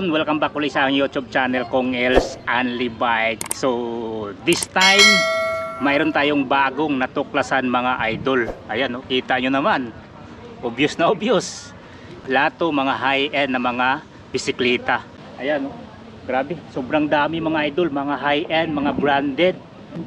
Ayun, welcome back ulit sa YouTube channel kong Els Only Bike. So, this time, mayroon tayong bagong natuklasan mga idol. Ayan, oh, kita nyo naman. Obvious na obvious. Lahat to mga high-end na mga bisikleta. Ayan, oh, grabe. Sobrang dami mga idol, mga high-end, mga branded.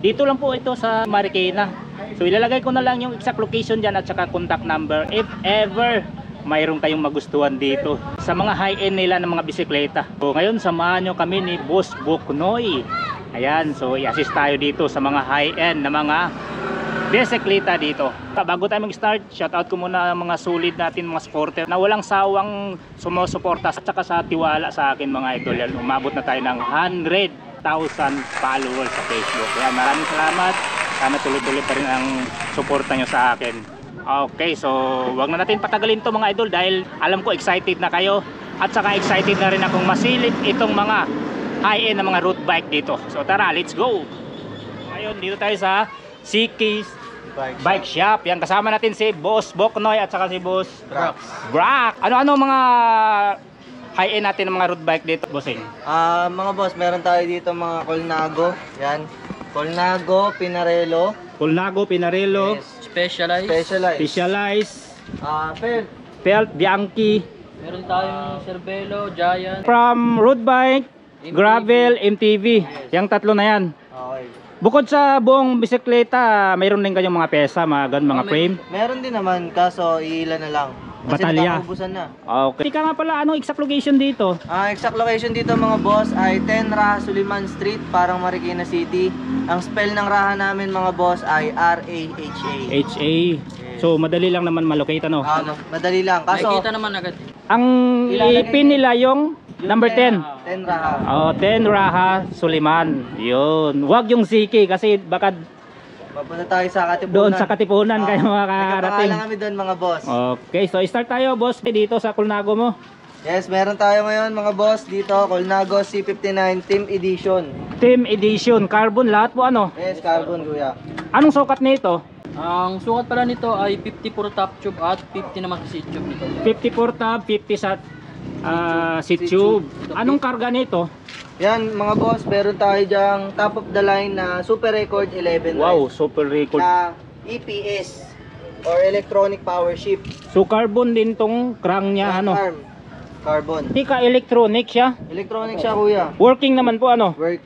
Dito lang po ito sa Marikina. So, ilalagay ko na lang yung exact location dyan at saka contact number if ever mayroon kayong magustuhan dito sa mga high-end nila ng mga bisikleta. So ngayon samahan nyo kami ni Boss Boknoy. Ayan, so i-assist tayo dito sa mga high-end na mga bisikleta dito. Bago tayo mag-start, shoutout ko muna ang mga solid natin, mga supporter na walang sawang sumusuporta at saka sa tiwala sa akin mga idol. Yan, umabot na tayo ng 100,000 followers sa Facebook. Kaya maraming salamat. Sana tuloy-tuloy pa rin ang suporta nyo sa akin. Okay, so wag na natin patagalin to mga idol dahil alam ko excited na kayo at saka excited na rin akong masilip itong mga high-end na mga road bike dito. So tara, let's go. Ngayon dito tayo sa CK's Bike Shop. Yan, kasama natin si Boss Boknoy at saka si Boss Brock. Ano-ano mga high-end natin ng mga road bike dito, bossing? Mga boss, meron tayo dito mga Colnago. Yan, Colnago, Pinarello. Colnago, Pinarello. Yes. Specialized. Pelt. Bianchi. Meron tayong Cervelo, Giant. From road bike, MTV. gravel, MTV. Yung tatlo na yan. Okay. Bukod sa buong bisikleta, mayroon din kayong mga pesa, mga ganun, mga frame. Meron din naman, kaso ilan na lang. Kasi Batalya. nakakaubusan na. Okay. Ika nga pala, anong exact location dito? Exact location dito mga boss ay 10 Raha Suliman Street, parang Marikina City. Ang spell ng Raha namin mga boss ay R-A-H-A. HA. So, madali lang naman malocate, ano? Madali lang. Kaso, nakikita naman agad. Ang ipin nila yung number 10. 10 Raha. Oh, 10 Raha Suliman. Yun. Wag yung CK kasi baka Mapunta tayo sa Katipunan. doon sa Katipunan kayo makakarating. Nagkapangalan kami doon mga boss. Okay, so start tayo boss dito sa Colnago mo. Yes, meron tayo ngayon mga boss dito, Colnago C59 Team Edition. Team Edition, carbon lahat po ano? Yes, carbon kuya. Anong sukat nito? Ang sukat pala nito ay 54 top tube at 50 naman sa seat tube nito. 54 tab, 50 sa seat tube. Anong karga nito? Yan mga boss, meron tayo dyang top of the line na Super Record 11 Wow, super record. na EPS or Electronic Power Shift. So carbon din tong crank niya ano? Arm. Carbon. Hindi ka electronic siya. Electronic siya kuya. Working naman po ano? Work.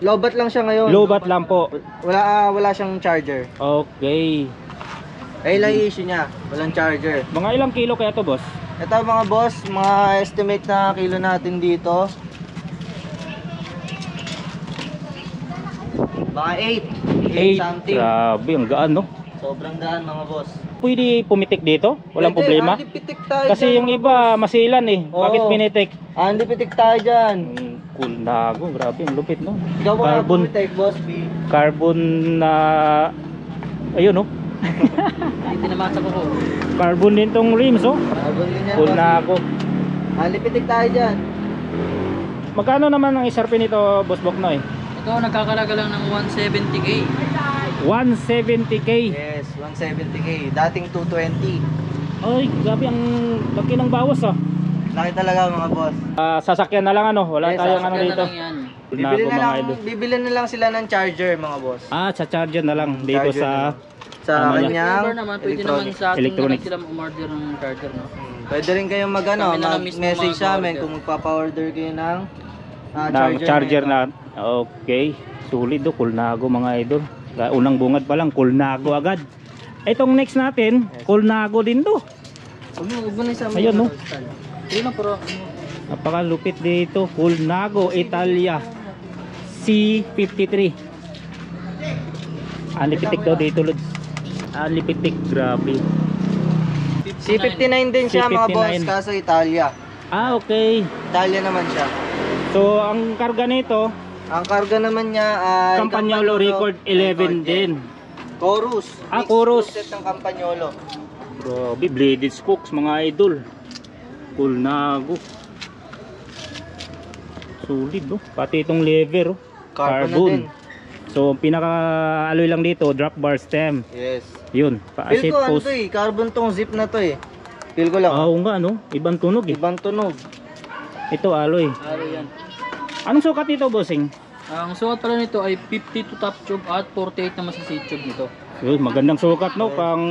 Lobat lang siya ngayon. Lobat lang po. Wala siyang charger. Okay. Ay lang issue niya, walang charger. Mga ilang kilo kaya to boss? Ito mga boss, mga estimate na kilo natin dito. Mga 8 something. Grabe, ang gaan no? Sobrang daan mga boss. Pwede pumitik dito? Walang problema? Andipitik tayo Kasi dyan, yung mga iba masilan eh. Oo. Bakit pinitik? boss. Andipitik tayo dyan. Colnago, grabe, ang lupit no? Ikaw mo na Carbon. pumitik boss B. Carbon na ayun no? Hindi naman sa kuko. Carbon din tong rims oh. Carbon din yan boss. Colnago. Andipitik tayo dyan. Magkano naman ang SRP nito, Boss Boknoy? Ito nagkakalaga lang ng 170k. 170k. Yes, 170k. Dating 220. Ay, grabe ang laki ng bawas ah. Laki talaga mga boss. Sasakyan na lang ano, wala Yes, tayong ano Sasakyan dito. na lang yan. Colnago mga idol. Bibili na lang sila ng charger mga boss. Sa charger na lang dito Charger sa na lang. Sa Ano yan? kanyang Number naman, pwede naman electronic. sa atin na Electronic. lang sila umorder ng charger, no? Pwede rin kayong Kami na lang mismo mag-message sa amin mag-order. kung magpapa-order kayo ng charger na. Okay, sulit do, Colnago mga idol. Unang bungad pa lang, Colnago agad. Itong next natin, Colnago din do. Huwag mo na isama. Ayun, no? Yun lang pero Napakalupit dito, Colnago Italia C53. Anlipitik daw dito, Lods. Anlipitik, grabe. C59 din siya mga C59. boss, kaso Italia. Okay. Italia naman siya. So, ang karga nito, Ang karga naman niya ay Campagnolo Record 11 din. Chorus. Mixed Chorus. set ng Campagnolo. Grabe, bladed spokes mga idol. Colnago. Solid oh. Pati itong lever oh. Carbon na din. So pinaka-alloy lang dito, drop bar stem. Yes. Yun, Feel pa-shape ko ano post. to carbon tong zip na to eh. Feel ko lang. Oo nga no, ibang tunog eh. Ibang tunog. Ito alloy. Alo yan. Anong sukat nito, bossing? Ang sukat pala nito ay 52 top tube at 48 naman sa seat tube nito. Yun, magandang sukat, no? Pang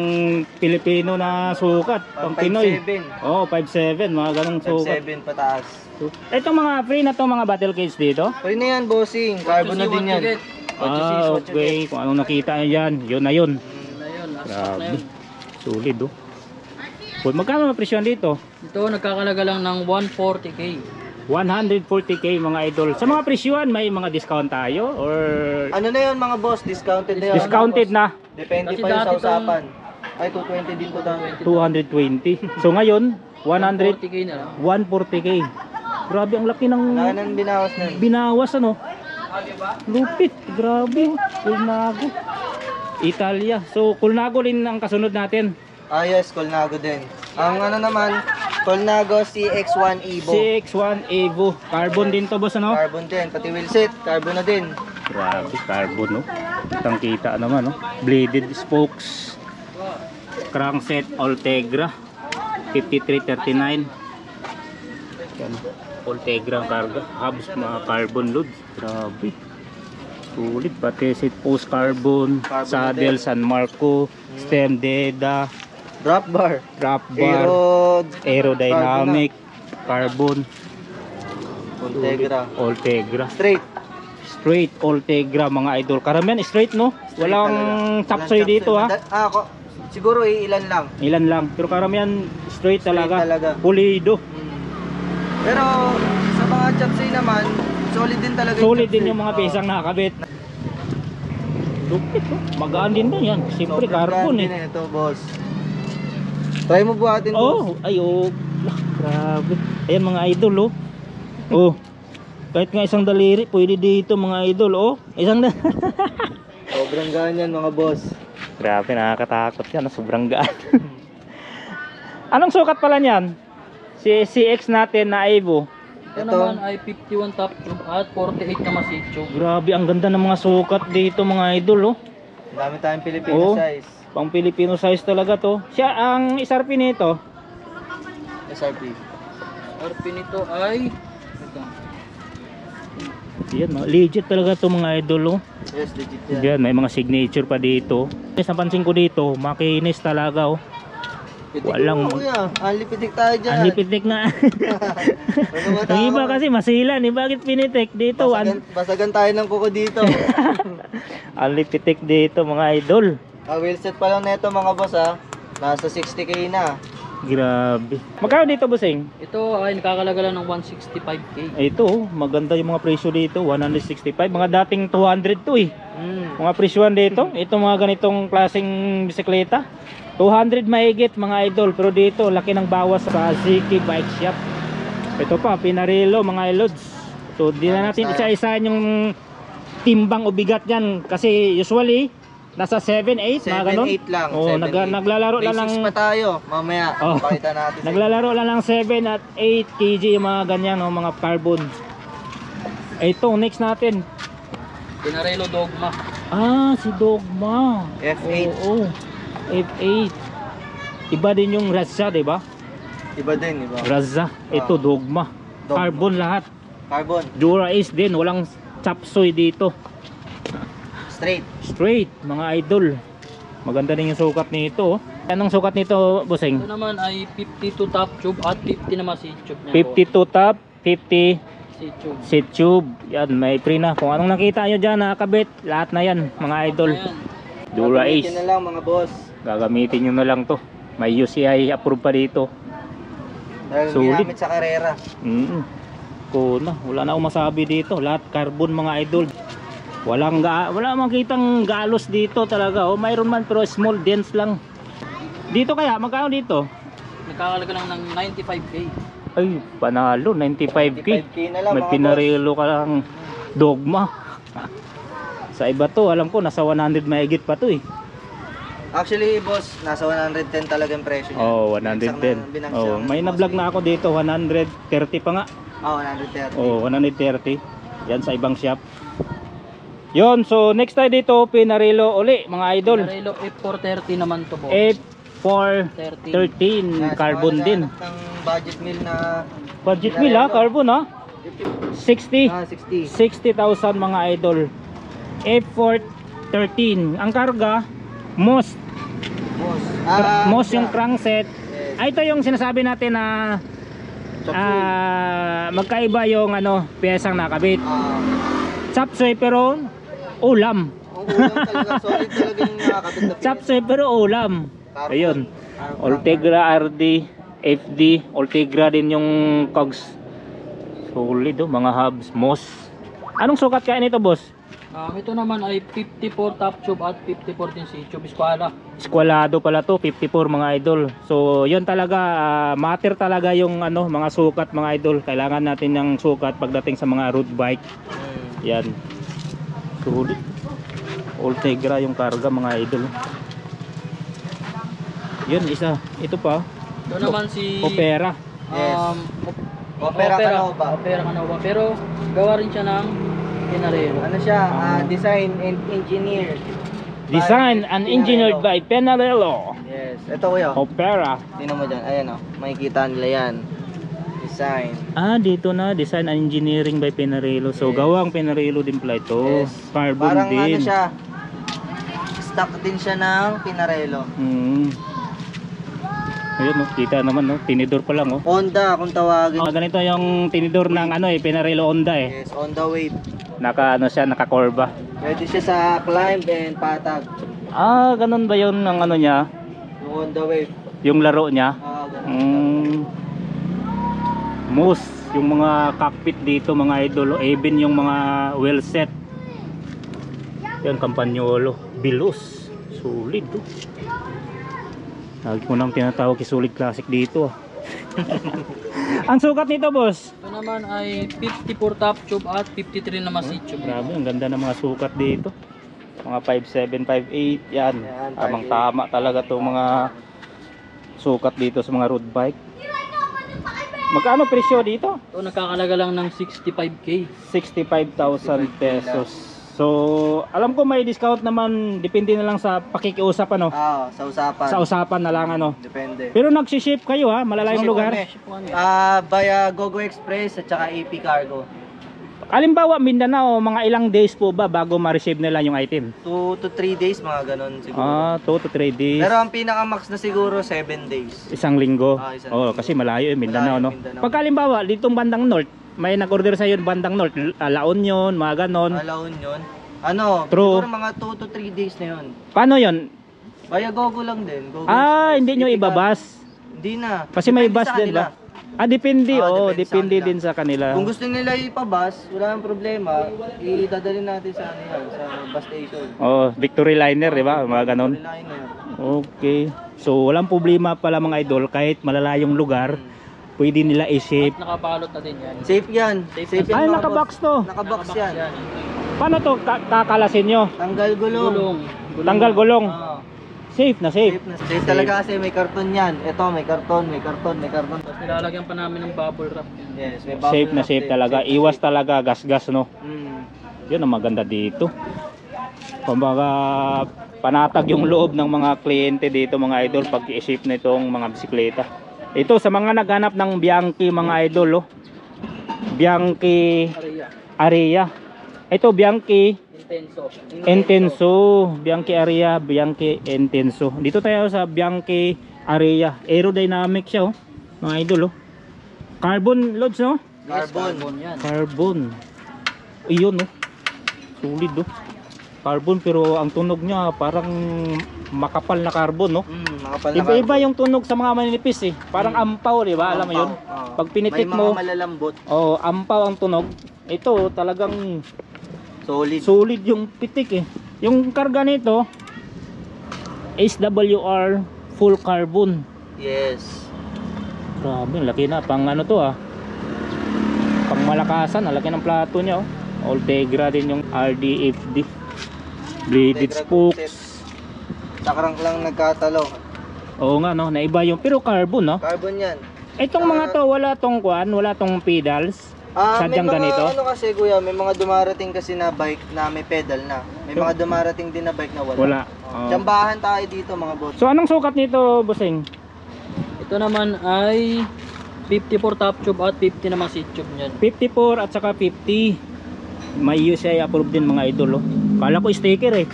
Pilipino na sukat. Pang Pinoy. 5'7". Oo, 5'7", mga ganong sukat. 5'7" pataas. Itong mga free na to mga battle cage dito. Pwede na yan, bossing. Carbon na din yan. Ah, okay. Kung anong nakita nyo dyan, yun na yun. Ayun, last stock na Grabe. yun. Solid, oh. Well, magkano ang presyon dito? Ito nagkakalaga lang ng 140k. 140k mga idol. Sa mga presyon, may mga discount tayo? Or Ano na yun mga boss? Discounted na yun. discounted na? Depende Kasi pa yun sa dati tong- usapan. Ay, 220 din to dami. 220. So ngayon, 140k na lang. 140k. Grabe, ang laki ng Wala nang binawas na yun. binawas, ano? Lupit, grabe. Colnago. Italia. So, Colnago rin ang kasunod natin. Ah yes, Colnago din. Ang ano naman, Colnago CX1 Evo. CX1 Evo. Carbon din to, boss, ano? Carbon din. Pati wheelset, carbon na din. Grabe, carbon, no? Kitang kita naman, no? Bladed spokes. Crankset Ultegra 5339. Yan. Ultegra ang karga. Hubs, mga carbon load. Grabe. Sulit. Pati seat post carbon. Carbon Saddle din. San Marco. Stem Deda. Drop bar. Drop bar. Aerodynamic. Carbon. Ultegra. Ultegra. Straight. Straight Ultegra mga idol. Karamihan straight, no? Straight Walang talaga. chapsoy Walang dito, ha? Siguro ilan lang. Ilan lang. Pero karamihan straight talaga. talaga. Pulido. Pero sa mga chapsay naman, solid din talaga Solid chapsay. din yung mga Oo. pesang nakakabit. Lupit, oh. Magaan din na yan. Siyempre Sobrang carbon, gaan eh. din ito, boss. Try mo buhatin, boss. Oh, ay oh. Lah, grabe. Ayan mga idol, oh. Oh. Kahit nga isang daliri, pwede dito mga idol, oh. Isang Sobrang gaan yan, mga boss. Grabe, nakakatakot yan. Sobrang gaan. Anong sukat pala niyan? Si CX natin na Evo. Ito Ito. naman ay 51 top tube at 48 naman seat tube. Grabe, ang ganda ng mga sukat dito mga idol, oh. Ang dami tayong Filipino Oh. size. Pang Filipino size talaga to. Siya, ang SRP nito, SRP. RP nito ay ito. yan, legit talaga to mga idol, oh. Yes, legit yan. Diyan, may mga signature pa dito. Napansin ko dito, makinis talaga, oh. Pitik Walang- mo, kuya. Anli pitik tayo dyan. Ang lipitik na. Ano ba Ang iba tao? kasi masilan, eh. Bakit pinitik dito? Basagan tayo ng kuko dito. Ang lipitik dito mga idol. Wheelset pa lang neto mga boss ha. Nasa 60k na. Grabe. Magkano dito, bossing? Ito ay nakakalaga lang ng 165k. Ito, oh, maganda yung mga presyo dito, 165. Mga dating 200 to, eh. Mga presyoan dito, ito mga ganitong klaseng bisikleta. 200 mahigit mga idol, pero dito laki ng bawas sa Ziki Bike Shop. Ito pa, Pinarello mga ilods. So di na natin isa-isahin yung timbang o bigat yan kasi usually nasa 7-8 mga ganun. 7-8 lang. Oh, 7-8. naglalaro lang May ng 6 pa tayo. Mamaya, Oh. pakita natin. naglalaro lang ng 7 at 8 kg yung mga ganyan, oh, mga carbon. Ito, next natin. Pinarello Dogma. Ah, si Dogma. F8. Oo, F8. Iba din yung Razza, di ba? Iba din, iba. Razza. Ito, Dogma. Dogma. Carbon lahat. Carbon. Dura Ace din. Walang chapsoy dito. Straight. Straight, mga idol. Maganda din yung sukat nito, oh. Anong sukat nito, bossing? Ito naman ay 52 top tube at 50 naman seat tube niya. 52 top, 50 seat tube. seat tube. Yan, may free na. Kung anong nakita nyo dyan, nakakabit. Lahat na yan, mga idol. Ayan. Dura Gagamitin Ace. na lang mga boss. Gagamitin nyo na lang to. May UCI approve pa dito. Dahil Solid. ginamit sa karera. Kuna, wala na akong masabi dito. Lahat carbon mga idol. Wala makitang galos dito talaga. Oh, mayroon man pero small dents lang. Dito kaya, magkano dito? Nagkakalaga lang ng 95k. Ay, panalo, 95k. 95k na lang May mga Pinarello ka lang Dogma. Sa iba to, alam ko, nasa 100 mahigit pa to, eh. Actually, boss, nasa 110 talaga yung presyo niya. Oh, 110. Oh, may na-vlog na ako dito, 130 pa nga. Oh, 130. Oh, 130. Yan sa ibang shop. Yon, so next tayo dito, Pinarello uli, mga idol. Pinarello F430 naman to, boss. F413 carbon din. Ng budget meal na Budget wheel ha, carbon ha. 60. Ah, 60. 60,000 mga idol. F4 13. Ang karga, Moss. Moss. Moss yung crankset. Yes. Ito yung sinasabi natin na magkaiba yung piyesang nakabit. Chop suey pero ulam. Ang ulam talaga, solid talaga yung nakakabit na Chop suey pero ulam. Ayun. Ultegra RD, FD, Ultegra din yung cogs. Solid mga hubs, Moss. Anong sukat kaya nito, boss? Ito naman ay 54 top tube at 54 din si tube eskwala. Eskwalado pala to, 54 mga idol. So, yun talaga, matter talaga yung mga sukat mga idol. Kailangan natin ng sukat pagdating sa mga road bike. Yan. Solid. Ultegra yung karga mga idol. Yun, isa. Ito pa. Ito naman si Yes. Opera. Opera Canova. Opera Canova. Pero gawa rin siya ng Pinarello. Ano siya? Design and engineer. Design and engineered by Pinarello. Yes. Ito kuya. Opera. Tingnan mo dyan. Ayan makikita nila yan. Design. Dito na. Design and engineering by Pinarello. So, Yes. gawang Pinarello din pala ito. Yes. Carbon Parang din. siya. Stock din siya ng Pinarello. Ayun, kita naman, tinidor pa lang. Honda kung tawagin. Ganito yung tinidor ng Pinarello Honda eh. Yes, on the wave. Siya, nakakorba. Pwede siya sa climb and patag. Ganun ba yun ng niya? Yung on the wave. Yung laro niya? Ganun. Moss, yung mga cockpit dito mga idol, even yung mga wheel set. Yan, Campagnolo, Bilus, solid to. Lagi ko nang tinatawag solid classic dito. Ang sukat nito, boss? Ito naman ay 54 top tube at 53 naman si tube. Grabe, ang ganda ng mga sukat dito. Mga 5.7, 5.8, yan. Yan, Tamang 5.8. tama talaga itong mga sukat dito sa mga road bike. Magkano presyo dito? Ito nakakalaga lang ng 65k. 65,000 pesos. So, alam ko may discount naman, depende na lang sa pakikiusap Sa usapan. Sa usapan na lang Depende. Pero nagsi-ship kayo malalayong lugar. Via GoGo Express at saka AP Cargo. Halimbawa, Mindanao, mga ilang days po ba bago ma-receive nila yung item? 2 to 3 days, mga ganon siguro. 2 to 3 days. Pero ang pinaka-max na siguro 7 days. Isang linggo. Isang linggo. Kasi malayo Mindanao, Malayo, no? Mindanao. Pagka halimbawa, ditong bandang north, may nag-order sa iyo bandang north, La Union, mga ganon. Alaon yun. True. Siguro mga 2 to 3 days na yun. Paano yon? Via GoGo lang din. GoGo Express. Hindi nyo AP ibabas. Hindi na. Kasi may Depende bus sa din kanila. ba? Depende. Depende sa kanila. Din sa kanila. Kung gusto nila ipabas, wala nang problema. Idadalhin natin sa sa bus station. Victory Liner, di ba? Mga ganon. Liner. Okay. So, walang problema pala mga idol, kahit malalayong lugar, pwede nila i-ship. Nakabalot na din yan. Safe yan. Safe yan. mga Nakabox boss. to. Nakabox yan. Paano to kakalasin nyo? Tanggal gulong. Tanggal gulong. Safe na safe. Safe talaga kasi may karton yan. Ito may karton, may karton, may karton. Tapos nilalagyan pa namin ng bubble wrap yan. Yes, may bubble Safe na wrap safe din. talaga. Iwas talaga gas-gas, no? Mm. Yun ang maganda dito. Kumbaga panatag yung loob ng mga kliyente dito mga idol pag i-ship na itong mga bisikleta. Ito sa mga naghanap ng Bianchi mga idol, Bianchi Area. Ito Bianchi Intenso, Bianchi Area, Bianchi Intenso. Dito tayo sa Bianchi Area. Aerodynamic siya, mga idol, Carbon loads, no? Carbon. Yan. Carbon. Iyon, Solid, Carbon, pero ang tunog niya parang makapal na carbon, no? Makapal na Iba-iba yung tunog sa mga manipis, Parang ampaw, di ba? Alam mo yun? Pag pinitik may mo, mga malalambot. ampaw ang tunog. Ito talagang Solid. solid yung pitik, Yung karga nito, SWR full carbon. Yes. Grabe, laki na. Pang pang malakasan. Ang laki ng plato niya, Ultegra din yung RDFD. Bladed Ultegra spokes. Sa crank lang nagkatalo. Oo nga, naiba yung, pero carbon, Carbon yan. Itong mga to, wala tong pedals. May Sadyang mga ganito. kasi kuya, may mga dumarating kasi na bike na may pedal na. May mga dumarating din na bike na wala. Wala. Tsambahan tayo dito mga boss. So anong sukat nito, bossing? Ito naman ay 54 top tube at 50 naman seat tube niyan. 54 at saka 50. May USAI approved din mga idol oh. Kala ko sticker eh.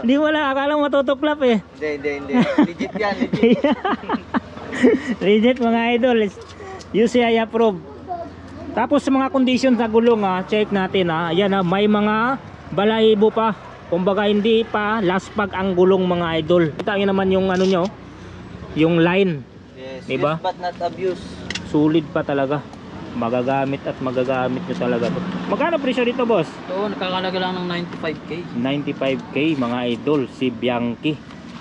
Di wala, akala mo matutuklap eh. Hindi. Legit yan, legit. Legit mga idol. UCI approved. Tapos sa mga conditions sa gulong check natin Ayan may mga balahibo pa. Kumbaga hindi pa laspag ang gulong mga idol. Kita nyo naman yung ano nyo, yung line. Yes, Diba? use but not abuse. Sulit pa talaga. Magagamit at magagamit nyo talaga to. Magkano presyo dito boss? Ito, nakakalaga lang ng 95k. 95k mga idol. Si Bianchi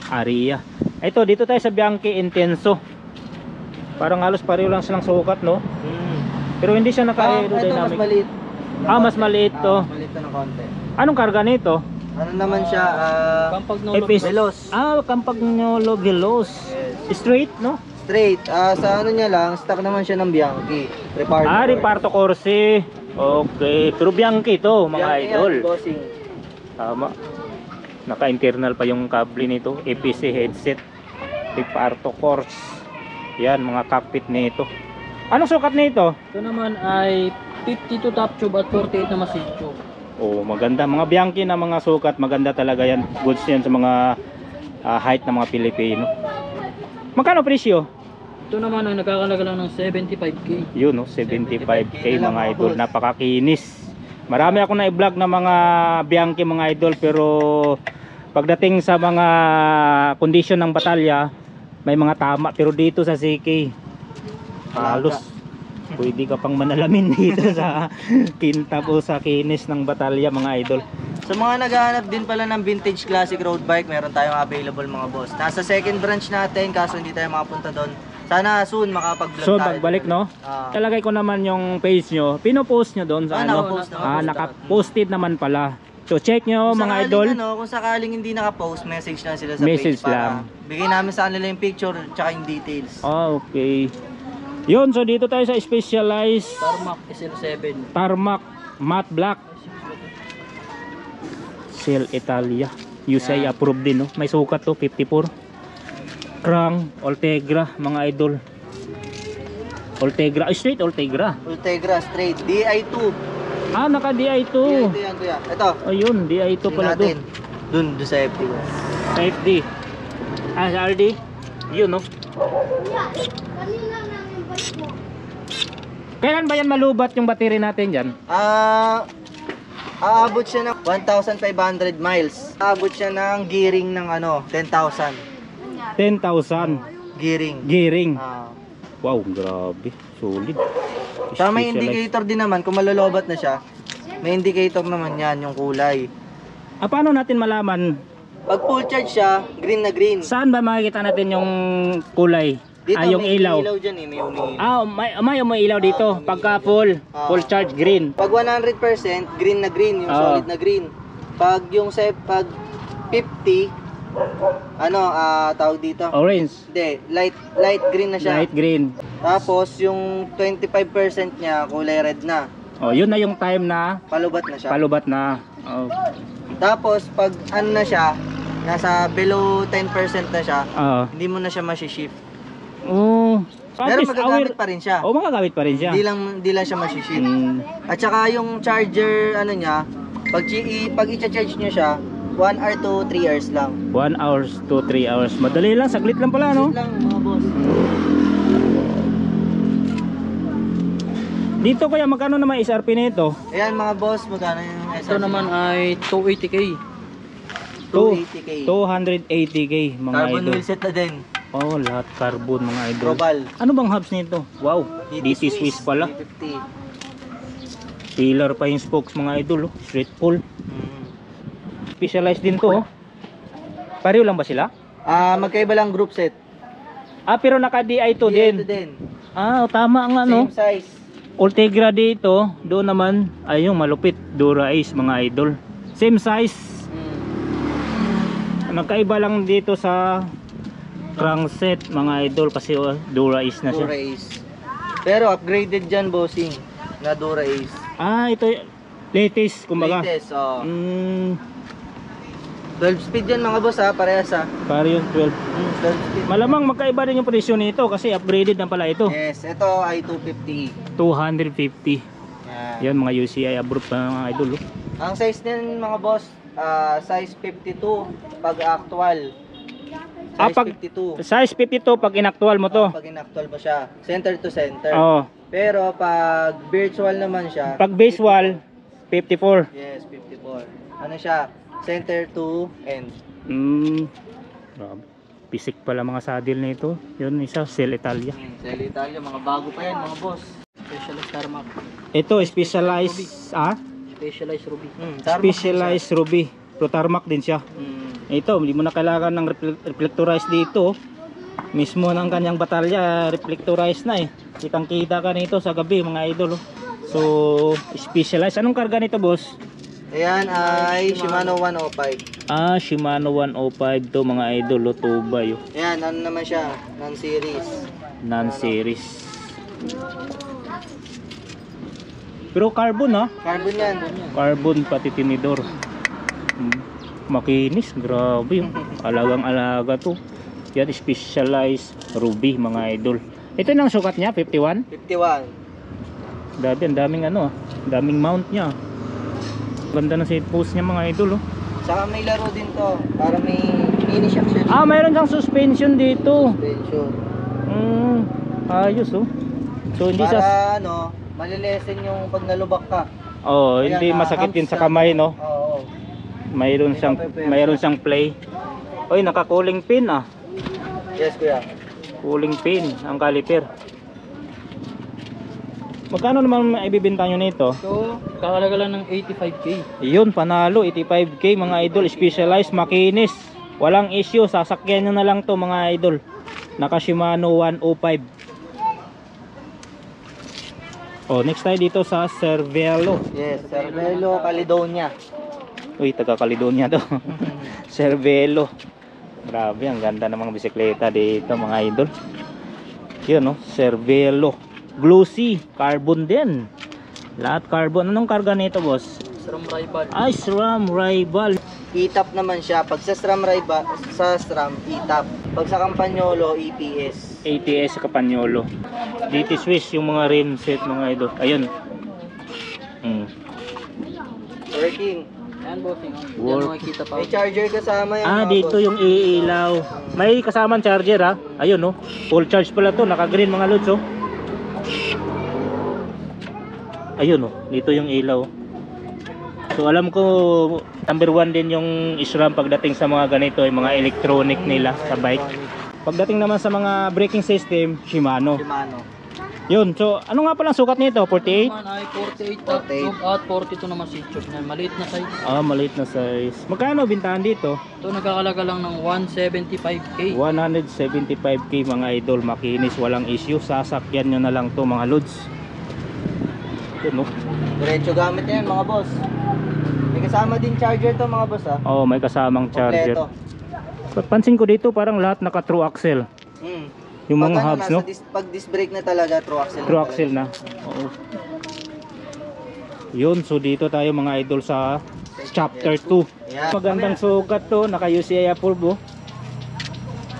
Aria. Ito dito tayo sa Bianchi Intenso. Parang halos pareho lang silang sukat no. Pero hindi siya Ito mas naka-aerodynamic. maliit. Mas maliit to. Maliit to ng konti. Anong karga nito? Ano naman siya? Pampag no Epis. Veloz. Campagnolo Veloz. Yes. Straight no? Straight. Sa ano niya lang, stock naman siya ng Bianchi. Reparto. Reparto Corse. Okay. Pero Bianchi to mga Bianchi yan, idol. bossing. Tama. Naka-internal pa yung kable nito. APC headset. Reparto Corse. Yan mga cockpit nito. Anong sukat nito? Ito naman ay 52 top tube at 48 naman seat tube. Oh, maganda. Mga Bianchi na mga sukat. Maganda talaga yan. Goods yan sa mga height ng mga Pilipino. Magkano presyo? Ito naman ay nakakalaga lang ng 75k. Yun no, 75k mga idol. Napakakinis. Marami ako na i-vlog na mga Bianchi mga idol, pero pagdating sa mga kondisyon ng batalya, may mga tama. Pero dito sa CK, halos pwede ka pang manalamin dito sa kintab o sa kinis ng batalya mga idol. Sa mga naghahanap din pala ng vintage classic road bike, meron tayong available mga boss. Nasa second branch natin, kaso hindi tayo makapunta doon. Sana soon makapag-vlog So tayo. pagbalik no, talagay ko naman yung page nyo, pinopost nyo doon sa ano. Nakaposted naman pala. So check nyo Kung mga sakaling, idol. kung sakaling hindi nakapost, message lang sila sa Message page lang. bigay namin sa kanila yung picture tsaka yung details. Okay. Yun, so dito tayo sa Specialized Tarmac SL7. Tarmac Matte Black Cell Italia. USAI approved din no. May sukat to 54. Krang Ultegra mga idol. Ultegra, straight Ultegra. Ultegra straight, DI2. Naka DI2. DI2 yan kuya. Ito. Ayun, DI2 pala to. Dun sa FD. Sa FD. Sa RD. Yun no. Kailan ba yan malubat yung battery natin dyan? Aabot siya ng 1,500 miles. Aabot siya ng gearing ng 10,000. 10,000 Gearing. gearing. Wow, grabe. Solid. Saka may Specialized. indicator din naman kung malolobat na siya. May indicator naman yan, yung kulay. Paano natin malaman? Pag full charge siya, green na green. Saan ba makikita natin yung kulay? Dito Yung may ilaw. ilaw dyan may umiilaw. May ilaw dito. Pagka full charge green. Pag 100%, green na green, yung solid na green. Pag yung pag 50, tawag dito? Orange. Hindi, light green na siya. Light green. Tapos yung 25% niya kulay red na. Yun na yung time na Palubat na siya. palubat na. Tapos pag na siya, nasa below 10% na siya, hindi mo na siya ma-shift. Pero magagamit pa rin siya. Magagamit pa rin siya. Hindi lang siya ma-shift. At saka yung charger niya, pag i-charge niyo siya, 1 hour to 3 hours lang. 1 hours to 3 hours. Madali lang, saglit lang pala no. Saglit lang mga boss. Dito kaya magkano naman SRP nito? Ayan mga boss, magkano yung SRP? Ito naman ay 280k. 280k. 280k mga Carbon idol. wheel set na din. Lahat carbon mga idol. Global. Ano bang hubs nito? Wow, DT Swiss pala. 350. Pillar pa yung spokes mga idol. Straight pull. Specialized din to. Pareho lang ba sila? Magkaiba lang group set. Pero naka DI2 din. Ito din. Tama nga no. Same size. Ultegra dito, doon naman ay yung malupit Dura Ace mga idol. Same size. Nagkaiba lang dito sa crankset mga idol kasi Dura Ace na siya. Dura Ace. Pero upgraded dyan bossing na Dura Ace. Ito latest kumbaga. Latest, 12 speed yan mga boss ha, parehas ha. Para yung 12. 12 speed. Malamang magkaiba din yung presyo nito kasi upgraded na pala ito. Yes, ito ay 250. 250. Yan. Yan mga UCI approved pa mga idol. Oh. Ang size niyan mga boss, size 52 pag actual. Size Pag 52. size 52 pag inactual mo to. Pag in-actual mo siya, center to center. Oo. Pero pag virtual naman siya, Pag visual 54. yes, 54. Ano siya? Center to end. Grabe. Pisik pala mga saddle nito. Yun isa, Cell Italia. Sa Italia, mga bago pa yan mga boss. Specialized tarmac. Ito specialized Specialized ruby. specialized ruby. Pro tarmac din siya. Ito, hindi mo na kailangan ng reflectorized dito. Mismo ng kanyang batalya, reflectorized na eh. Kitang-kita ka nito sa gabi mga idol. So, specialized. Anong karga nito, boss? Ayan ay Shimano 105. Shimano 105 to mga idol, Tubay. Ayan, ano naman siya? Non-series. Non-series. Pero carbon Carbon yan. Carbon pati tinidor. Makinis, grabe yung alagang-alaga to. Yan, specialized ruby mga idol. Ito nang sukat niya, 51? 51. Dati, ang daming daming mount niya. Ganda ng seat post niya mga idol. Saka may laro din to. Para may mini shock siya. Mayroon siyang suspension dito. Suspension. Ayos So hindi para malilesen yung pag nalubak ka. Ayan, hindi masakit din sa kamay, no? Oo. Mayroon siyang play. Oy, naka-cooling pin Yes, kuya. Cooling pin ang caliper. Magkano naman ibibenta nyo nito? So, kakalaga lang ng 85k. Yun, panalo, 85k mga idol, specialized, makinis. Walang issue, sasakyan nyo na lang to mga idol. Naka Shimano 105. Next tayo dito sa Cervelo. Yes, Cervelo Caledonia. Uy, taga Caledonia to. Cervelo. Grabe, ang ganda ng mga bisikleta dito mga idol. Yun, Cervelo. Glossy, carbon din. Lahat carbon. Anong karga nito, boss? SRAM Rival. SRAM Rival. E-top naman siya. Pag sa SRAM E-top. Pag sa Campagnolo, EPS. ATS sa Kapanyolo. DT Swiss yung mga rim set mga idol. Ayun. Working. Ayan, bossing. Work. Diyan makikita pa. May charger kasama yan. mga Dito boss. yung iilaw. May kasamang charger Ayun Full charge pala to. Naka-green mga lods Ayun dito yung ilaw. So alam ko number 1 din yung SRAM pagdating sa mga ganito yung mga electronic nila sa bike. Pagdating naman sa mga braking system, Shimano. Yun, so ano nga palang sukat nito? 48? Naman ay 48 top tube at 42 naman seat tube na. Maliit na size. Maliit na size. Magkano bintahan dito? Ito nagkakalaga lang ng 175k. 175k mga idol, makinis, walang issue. Sasakyan nyo na lang to mga lods. Yun Diretso gamit yan mga boss. May kasama din charger to mga boss may kasamang charger. Kompleto. Pansin ko dito parang lahat naka true axle. Yung mga hubs Pag disc brake na talaga, true axle. True axle na. Oo. Yun, so dito tayo mga idol sa chapter 2. Yeah. Magandang sukat to, naka UCI approve.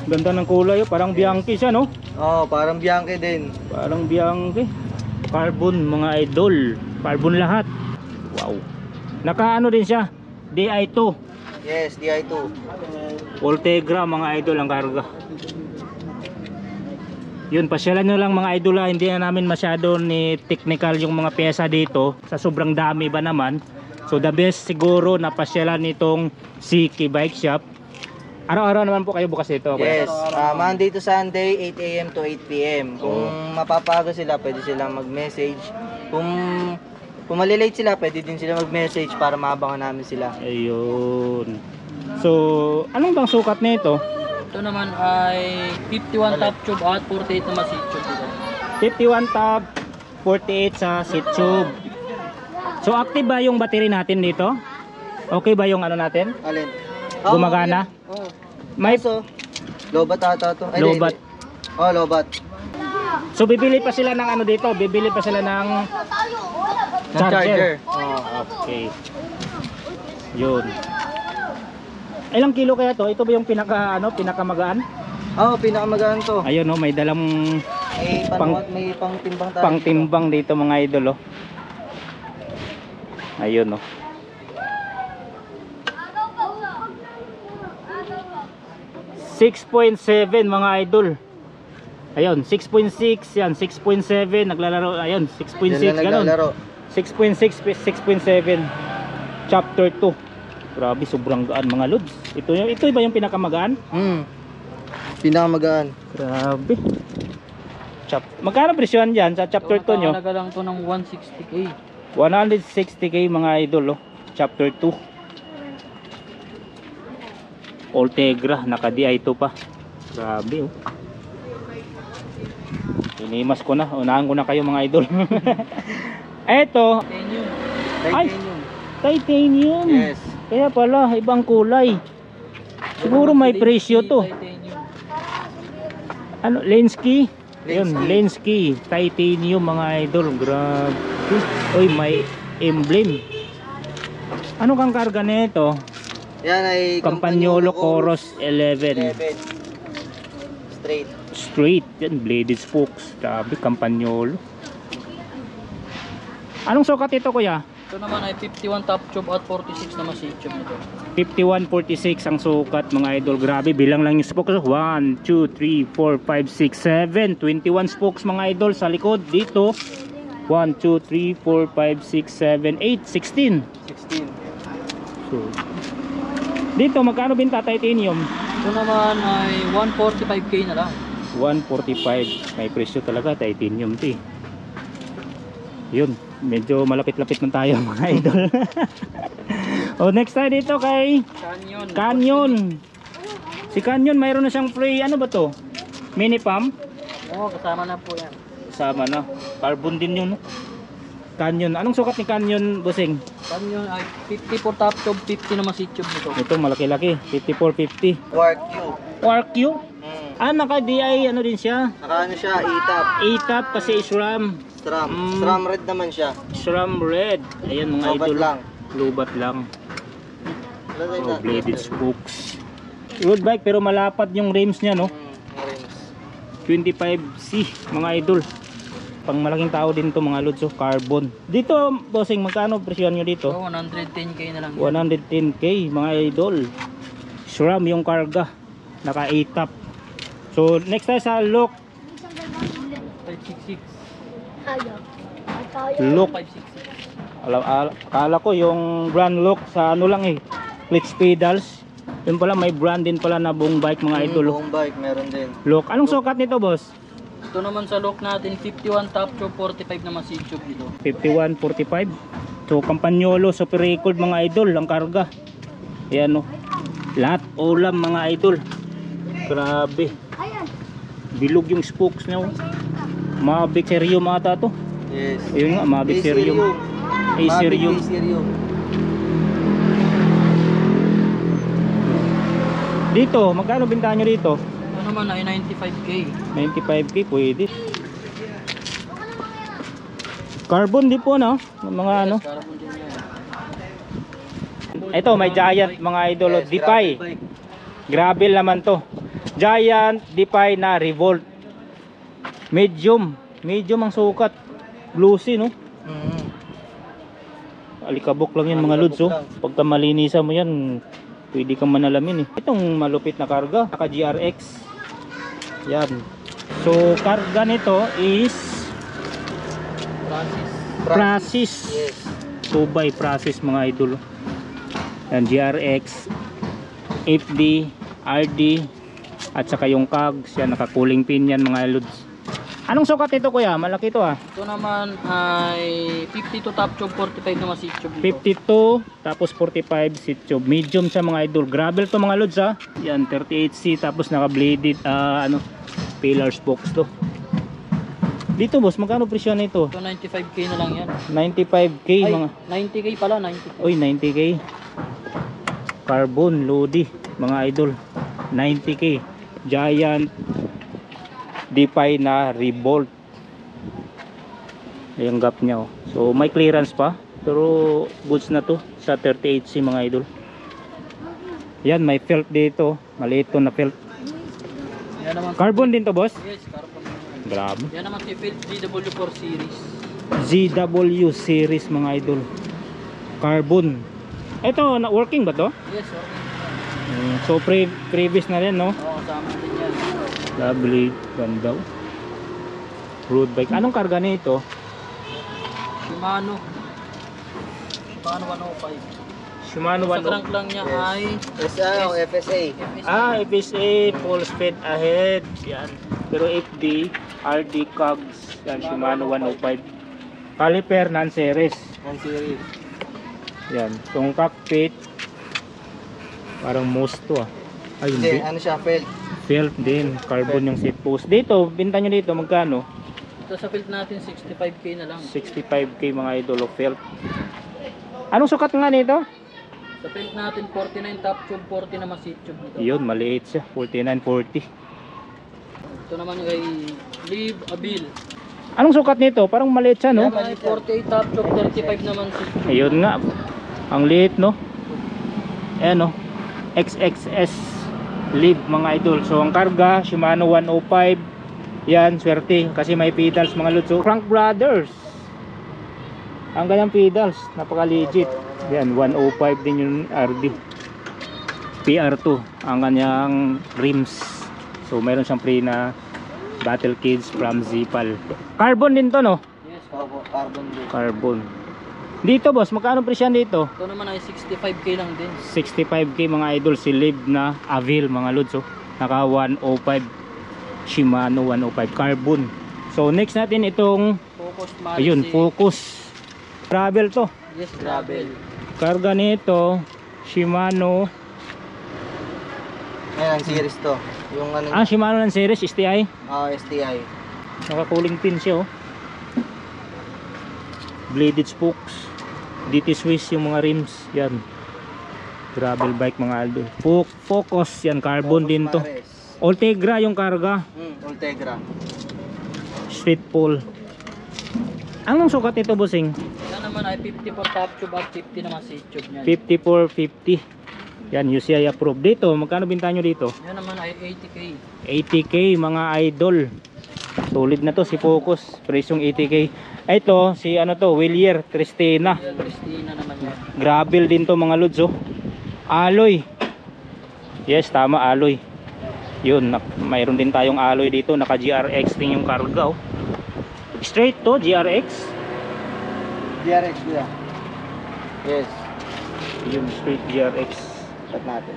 Ganda ng kulay, parang Bianchi siya, no? Parang Bianchi din. Parang Bianchi. Carbon mga idol. Carbon lahat. Wow. Naka din siya? DI2. Yes, DI2. Ultegra mga idol ang karga. Yun, pasyalan nyo lang mga idol hindi na namin masyado ni technical yung mga pyesa dito. Sa sobrang dami ba naman. So the best siguro na pasyalan nitong Siki Bike Shop. Araw-araw naman po kayo bukas ito. Yes, Monday to Sunday, 8 AM to 8 PM. Kung mapapago sila, pwede silang mag-message. Kung malilate sila, pwede din sila mag-message para maabangan namin sila. Ayun. So, anong bang sukat nito? Ito naman ay 51 top tube at 48 naman seat tube dito. 51 top, 48 sa seat tube. So, active ba yung battery natin dito? Okay ba yung natin? Alin? Gumagana? Oo. May Lobat ata to. lobat. Lobat. So, bibili pa sila ng dito? Bibili pa sila ng charger. Charger. Okay. Yun. Ilang kilo kaya to? Ito ba yung pinakamagaan? Oo, pinakamagaan to. Ayun oh, may dalang May may pangtimbang tayo. pangtimbang dito mga idol oh. Ayun oh. $6.7 mga idol. Ayun, 6.6 yan, 6.7 naglalaro. Ayun, 6.6 ganun. 6.6, 6.7. Chapter 2. Grabe, sobrang gaan mga lods. Ito ba yung pinakamagaan? Pinakamagaan. Grabe. Magkano presyon dyan sa chapter 2 nyo? Nakakalaga lang to ng 160k. 160k mga idol oh. Chapter 2. Ultegra, naka-DI to pa. Grabe oh. Inimas ko na, unahan ko na kayo mga idol. Eto, Titanium. ay, titanium. Yes. Kaya pala, ibang kulay. Siguro may presyo to. Titanium. Ano, Lenski? Yun, Lenski. Lenski. Titanium mga idol. Grabe. Uy, may emblem. Ano kang karga nito? Yan ay Campagnolo Chorus 11. 11. Straight. Straight. Yan, bladed spokes. Grabe, Campagnolo. Anong sukat ito kuya? Ito naman ay 51 top tube at 46 na masive tube nito. 51.46 ang sukat mga idol. Grabe, bilang lang yung spokes. 1, 2, 3, 4, 5, 6, 7 21 spokes mga idol sa likod. Dito 1, 2, 3, 4, 5, 6, 7, 8 16. 16. So, dito magkano binta titanium? Ito naman ay 145k na lang. 145. May presyo talaga titanium to eh. Yun, medyo malapit-lapit na tayo mga idol. Oh, next tayo dito kay Canyon. Canyon. Si Canyon mayroon na siyang free, ano ba to? Mini pump? Oo, kasama na po yan. Kasama na. Carbon din yun. No? Canyon. Anong sukat ni Canyon, bossing? Canyon ay 50 for top tube, 50 na masive tube nito. Ito malaki-laki. 5450. Quark Q. Quark Q? Naka-DI ano din siya? Nakaano siya, E-top. A-top kasi SRAM. SRAM. SRAM red naman siya. SRAM red. Ayan mga Lobat idol. lang. Lubat lang. Oh, bladed spokes. Road bike pero malapad yung rims niya no. Rims. 25C mga idol. Pang malaking tao din to mga lods. So carbon. Dito bossing magkano presyon nyo dito? So 110k na lang. 110k mga idol. SRAM yung karga. Naka A-top. So next tayo sa look. 566. Look. 566. Akala ko yung brand look sa ano lang eh. Clutch pedals. Yun pala may brand din pala na buong bike mga idol. Buong bike meron din. Look. Anong sukat nito boss? Ito naman sa look natin 51 top tube, 45 na masive tube dito. 51, 45. So Campagnolo super record mga idol ang karga. Ayan o. Lahat ulam mga idol. Grabe. Bilog yung spokes niya. Mavic Serium ata to. Yes. Ayun nga, Mavic Serium. A-Serium. A-Serium. Dito, magkano bintahan nyo dito? Ito naman ay 95k. 95k pwede. Carbon di po no? Mga ano. Carbon din yan. Ito may Giant mga idol. Yes, Defy. gravel bike. Gravel naman to. Giant Defy na Revolt. Medium. Medium ang sukat. Glossy no? Alikabok lang yan mga lods oh. Pagka malinisan mo yan, pwede kang manalamin eh. Itong malupit na karga, naka GRX. Yan. So karga nito is Prasis. Yes. 2x Prasis mga idol. Yan GRX, FD, RD, at saka yung cogs. Yan, naka cooling pin yan mga lods. Anong sukat ito kuya? Malaki ito ah. Ito naman ay 52 top tube, 45 na masive tube dito. 52 tapos 45 seat tube. Medium siya mga idol. Gravel to mga lods ha. Yan 38C tapos naka bladed ano pillar spokes to. Dito boss, magkano presyo nito? Ito 95k na lang yan. 95k Ay, mga. 90k pala, 90k. Oy, 90k. Carbon Lodi mga idol. 90k. Giant Defy na Revolt. Yung gap niya oh. So may clearance pa pero goods na to sa 38C mga idol. Yan, may felt dito. Maliit to na felt. Yan naman. Carbon din to, boss? Yes, carbon. Grabe. Yan naman si Phil GW4 series. ZW series mga idol. Carbon. Ito, na working ba to? Yes, okay. So previous na rin, no? Oo, kasama din yan. Lovely, ganda. Road bike. Anong karga nito? Shimano 105. Shimano Sa crank lang niya ay SA o FSA. FSA, full speed ahead. Yan. Pero FD, RD cogs. Yan, Shimano 105. Caliper, non-series. 1 series. Yan. Itong cockpit, parang most to ah. Ay, Hindi, hindi. ano siya, felt. Felt din. Carbon yung seat post. Dito, binta nyo dito, magkano? ito sa field natin 65k na lang. 65k mga idol of felt. Anong sukat nga nito? Sa field natin 49 top tube, 40 naman seat tube nito. Yun, maliit siya. 49.40. Ito naman yung kay Live Abil. Anong sukat nito? Parang maliit siya, no? Yan ay 48 top tube, 35 naman seat tube. Ayun nga. Ang liit, no? Ayan, no? XXS Live mga idol. So, ang karga, Shimano 105. Yan, swerte. Kasi may pedals mga lods. So, Crank Brothers. Ang ganyang pedals. Napaka legit. Yan, 105 din yung RD. PR2. Ang kanyang rims. So, meron siyang free na battle kits from Zipal. Carbon din to, no? Yes, Opo, carbon blue. Carbon. Dito, boss, magkano presyo dito? ito naman ay 65k lang din. 65k mga idol, si Liv na Avil mga lods. Oh. Naka 105 Shimano 105 carbon. So next natin itong Focus ayun, Malice. Focus Travel to. Yes, gravel. Karga nito Shimano. Ayan, series to. Yung ano, Shimano ng series STI. STI. Naka-cooling pin siya oh. Bladed spokes. DT Swiss yung mga rims. Yan. Gravel bike mga idol. Focus yan, carbon din to. Mares. Ultegra yung karga. Ultegra. Street pole. Anong sukat ito, bossing? Yan naman ay 54 top tube at 50 naman seat tube niyan. 5450. Yan, UCI approved. Dito, magkano binta nyo dito? Yan naman ay 80k. 80k mga idol. Solid na to si Focus. Presyong 80k. Ito, si ano to, Willier Tristina. Yan, Christina naman yan. Gravel din to mga lods oh. Alloy. Yes, tama, alloy. Yun, mayroon din tayong alloy dito. Naka GRX din yung karga oh. Straight to, GRX. DRX kuya. Yes. Yun, straight GRX. Tat natin.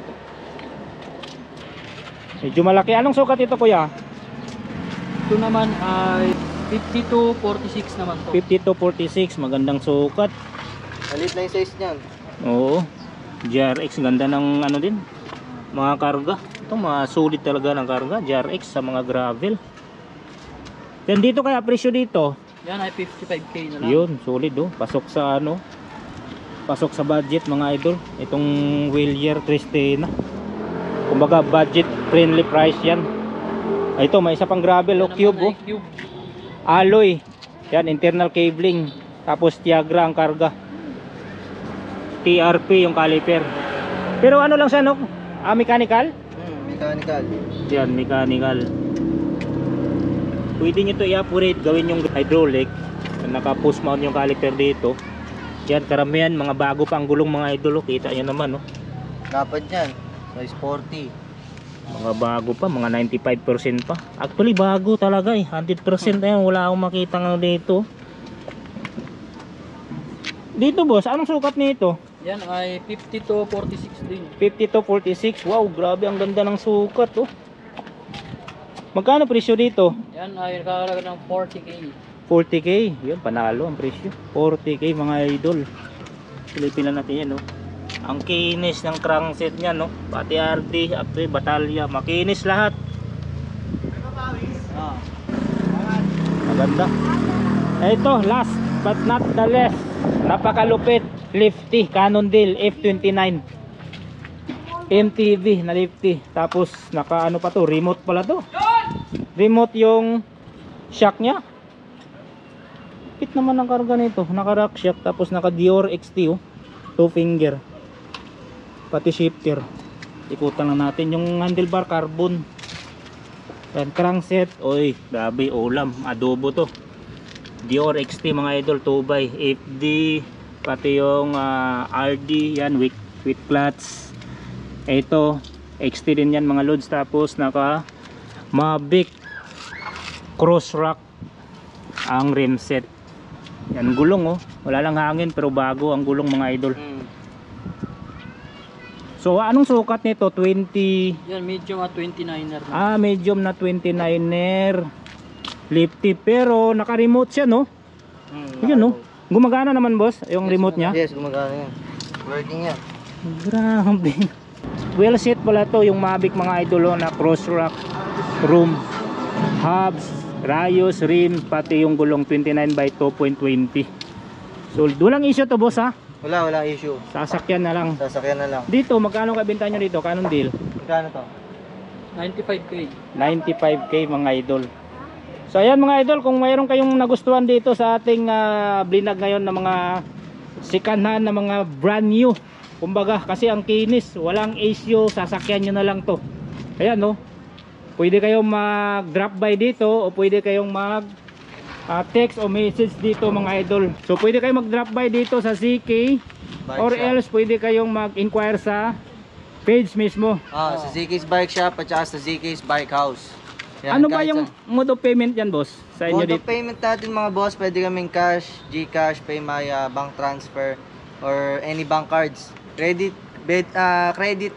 Medyo malaki. Anong sukat ito kuya? Ito naman ay 52-46 naman to. 5246, magandang sukat. Malit na yung size niyan. Oo. GRX, ganda ng ano din. Mga karga. Ito mga solid talaga ng karga. GRX sa mga gravel. Yan dito kaya presyo dito. Yan ay 55k na lang. Yun, solid oh. Pasok sa ano. Pasok sa budget mga idol. Itong Willier Tristina. Kumbaga budget friendly price yan. Ito may isa pang gravel oh, Yan cube naman oh. ay cube. Alloy. Yan, internal cabling. Tapos Tiagra ang karga. TRP yung caliper. Pero ano lang siya no? Mechanical? Mechanical. Yan, mechanical. Pwede nyo ito i-operate, gawin yung hydraulic. Naka-post mount yung caliper dito. Yan, karamihan, mga bago pa ang gulong mga idol. Kita nyo naman, no? Dapat yan. Size 40. Mga bago pa, mga 95% pa. Actually, bago talaga eh. 100% yan, wala akong makita nga dito. Dito boss, anong sukat nito? Yan ay 52-46 din. 5246. Wow, grabe ang ganda ng sukat oh. Magkano presyo dito? Yan ay nakakalaga ng 40k. 40k. Yun, panalo ang presyo. 40k mga idol. Silipin lang natin yan oh. Ang kinis ng crankset niya no. Pati RD, Apre, Batalya, makinis lahat. Maganda. Ito, last but not the least. Napakalupit. Lifty, Cannondale F29 MTV na lifty. Tapos naka ano pa to, remote pala to. Remote yung shock nya. Pit naman ang karga nito. Naka rock shock. Tapos naka Dior XT oh. 2 finger. Pati shifter. ikutan lang natin yung handlebar carbon. Yan, crankset, oy, grabe ulam, adobo to. Dior XT mga idol, 2x, FD, pati yung RD, yan, with clutch. Ito, XT din yan mga loads, tapos naka Mavic cross rack ang rim set. Yan, gulong oh, wala lang hangin pero bago ang gulong mga idol. So anong sukat nito? 20? Yan, medium at 29er. Medium na 29er. Lifty pero naka-remote siya no? Yun no? Gumagana naman boss yung remote niya? Yes, gumagana yan. Working yan. Grabe. Well set pala to yung Mavic mga idol na cross rack, room, hubs, rayos, rim, pati yung gulong 29 by 2.20. So walang issue to boss ha? Wala issue. Sasakyan na lang. Sasakyan na lang. Dito magkano kabenta nyo dito? Kanong deal? Magkano to? 95k. 95k mga idol. So ayan mga idol, kung mayroon kayong nagustuhan dito sa ating blinag ngayon na mga sikanhan na mga brand new, kumbaga kasi ang kinis, walang issue, sasakyan nyo na lang to. Ayan no, pwede kayong mag drop by dito o pwede kayong mag text o message dito mga idol. So pwede kayong mag drop by dito sa CK Bike or shop. else pwede kayong mag inquire sa page mismo. Sa ZK's Bike Shop at saka sa ZK's Bike House. Yan, Ano ba kahit yung mode of payment yan boss sa inyo mode of dito? payment natin mga boss, pwede kaming cash, GCash, Paymaya, bank transfer, or any bank cards. Credit,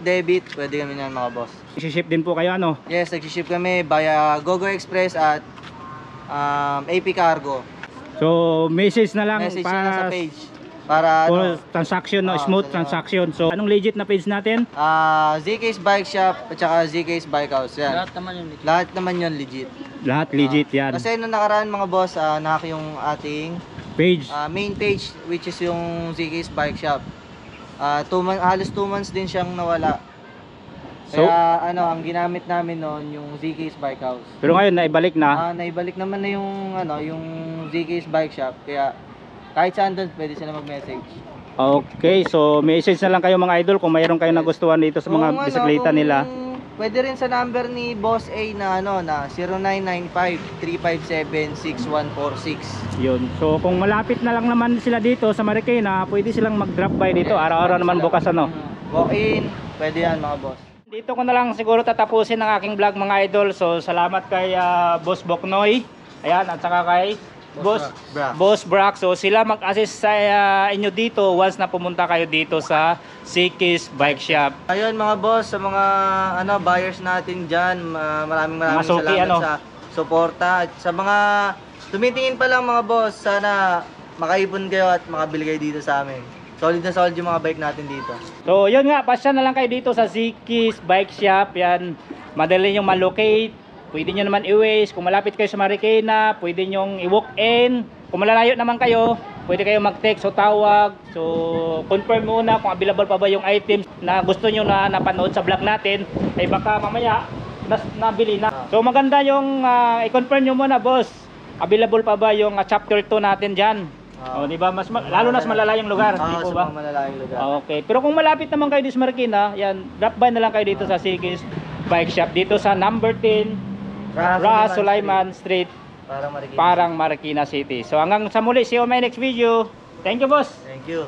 debit, pwede kami yan mga boss. I-ship din po kayo ano? Yes, nag-ship kami via GoGo Express at AP Cargo. So message na lang Message na sa para page. Para for transaction no, smooth transaction. So anong legit na page natin? ZK's Bike Shop at saka ZK's Bike House. Yan. Lahat naman yun. Lahat naman yun legit. Lahat legit yan. Kasi nung nakaraan mga boss, nahack yung ating Page. main page, which is yung ZK's Bike Shop. Halos 2 months din siyang nawala. So, Kaya ang ginamit namin noon yung ZK's Bike House. pero ngayon naibalik na. Naibalik naman na yung ZK's Bike Shop. Kaya kahit saan doon pwede sila mag-message. Okay, so message na lang kayo mga idol kung mayroon kayong nagustuhan dito sa mga bisikleta nila. Pwede rin sa number ni Boss A na na 0995-357-6146. Yun. So kung malapit na lang naman sila dito sa Marikina, pwede silang mag-drop by dito. Araw-araw naman bukas ano. Walk in, pwede yan mga boss. Dito ko na lang siguro tatapusin ang aking vlog mga idol. So salamat kay Boss Boknoy. Ayan, at saka kay Boss Brack. So sila mag-assist sa inyo dito once na pumunta kayo dito sa ZK's Bike Shop. Ayun mga boss, sa mga buyers natin dyan, maraming Mga suki, salamat sa suporta. At sa mga tumitingin pa lang mga boss, sana makaipon kayo at makabili kayo dito sa amin. Solid na solid yung mga bike natin dito. So yun nga, pasya na lang kayo dito sa ZK's Bike Shop. Yan, madali yung malocate. Pwede nyo naman i-waste. Kung malapit kayo sa Marikina, pwede nyo i-walk in. Kung malalayo naman kayo, pwede kayo mag-text o tawag. So confirm muna kung available pa ba yung items na gusto nyo na napanood sa vlog natin. Ay baka mamaya nabili na. So maganda yung i-confirm nyo muna boss, available pa ba yung chapter 2 natin dyan. O di ba, lalo na sa malalayong lugar, di po ba? Sa mga malalayong lugar. Okay, pero kung malapit naman kayo dito sa Marikina, yan, drop by na lang kayo dito sa ZK's Bike Shop dito sa number 10 Sulaiman Street, Parang Marikina. Parang Marikina City. So hanggang sa muli, see you on my next video. Thank you boss. Thank you.